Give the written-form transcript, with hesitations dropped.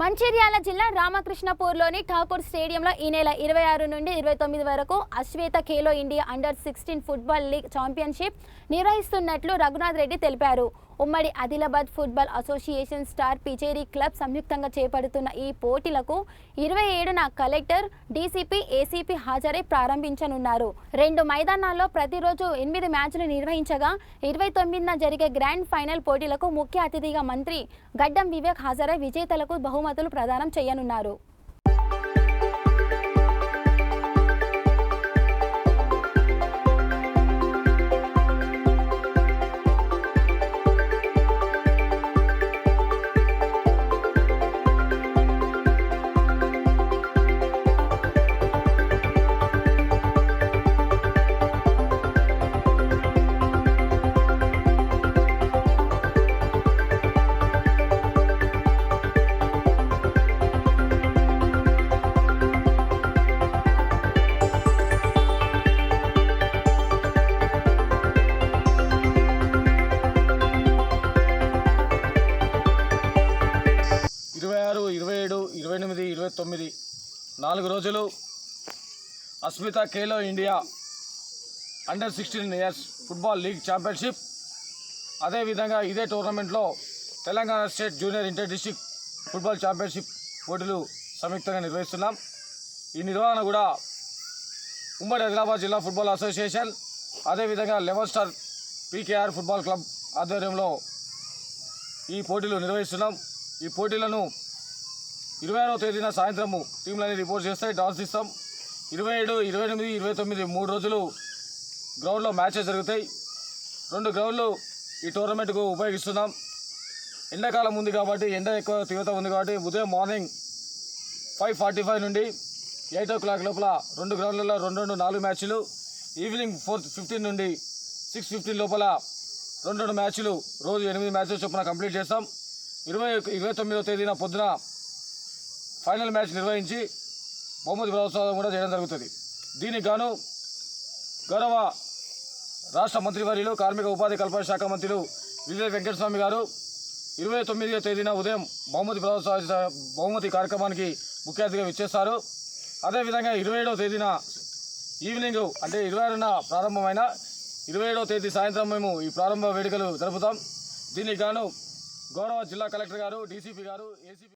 మంచిర్యాల జిల్లా రామకృష్ణపూర్లోని ఠాకూర్ స్టేడియంలో ఈ నెల 26 నుండి 29 వరకు అశ్వేత ఖేలో ఇండియా అండర్-16 ఫుట్బాల్ లీగ్ ఛాంపియన్షిప్ నిర్వహిస్తున్నట్లు రఘునాథ్ రెడ్డి తెలిపారు. ఉమ్మడి ఆదిలాబాద్ ఫుట్బాల్ అసోసియేషన్ స్టార్ పిచేరి క్లబ్ సంయుక్తంగా చేపడుతున్న ఈ పోటీలకు 27న కలెక్టర్, డీసీపీ, ఏసీపీ హాజరై ప్రారంభించనున్నారు. 2 మైదానాల్లో ప్రతిరోజు 8 మ్యాచ్లు నిర్వహించగా 29న జరిగే గ్రాండ్ ఫైనల్ పోటీలకు ముఖ్య అతిథిగా మంత్రి గడ్డం వివేక్ హాజరై విజేతలకు బహుమతులు ప్రదానం చేయనున్నారు. నాలుగు రోజులు అశ్వేత ఖేలో ఇండియా అండర్-16 ఇయర్స్ ఫుట్బాల్ లీగ్ ఛాంపియన్షిప్, అదేవిధంగా ఇదే టోర్నమెంట్లో Telangana state junior inter district football championship పోటీలు సంయుక్తంగా నిర్వహిస్తున్నాం. ఈ నిర్వహణ కూడా ఉమ్మడి ఆదిలాబాద్ జిల్లా ఫుట్బాల్ అసోసియేషన్, అదేవిధంగా 11 స్టార్ పీకేఆర్ ఫుట్బాల్ క్లబ్ ఆధ్వర్యంలో ఈ పోటీలు నిర్వహిస్తున్నాం. ఈ పోటీలను 26వ తేదీన సాయంత్రము టీంలని రిపోర్ట్ చేస్తాయి, డాన్స్ ఇస్తాం. 27, 28, 29 3 రోజులు గ్రౌండ్లో మ్యాచెస్ జరుగుతాయి. 2 గ్రౌండ్లు ఈ టోర్నమెంట్కు ఉపయోగిస్తున్నాం. ఎండాకాలం ఉంది కాబట్టి, ఎండ ఎక్కువ తీవ్రత ఉంది కాబట్టి ఉదయం మార్నింగ్ 5:45 నుండి 8 o'clock లోపల 2 గ్రౌండ్లలో 2 4 మ్యాచ్లు, ఈవినింగ్ 4:15 నుండి 6:15 లోపల 2 మ్యాచ్లు, రోజు 8 మ్యాచెస్ చొప్పున కంప్లీట్ చేస్తాం. 29వ తేదీన పొద్దున ఫైనల్ మ్యాచ్ నిర్వహించి బహుమతి ప్రదర్శన కూడా చేయడం జరుగుతుంది. దీనికి గాను గౌరవ రాష్ట్ర మంత్రివర్యులు, కార్మిక ఉపాధి కల్పన శాఖ మంత్రులు విజయ వెంకటస్వామి గారు 29వ తేదీన ఉదయం బహుమతి కార్యక్రమానికి ముఖ్య అతిథిగా విచ్చేస్తారు. అదేవిధంగా 27వ తేదీన ఈవినింగ్, అంటే 26న ప్రారంభమైన 27వ తేదీ సాయంత్రం మేము ఈ ప్రారంభ వేడుకలు జరుపుతాం. దీనికి గాను గౌరవ జిల్లా కలెక్టర్ గారు, డీసీపీ గారు, ఏసీపీ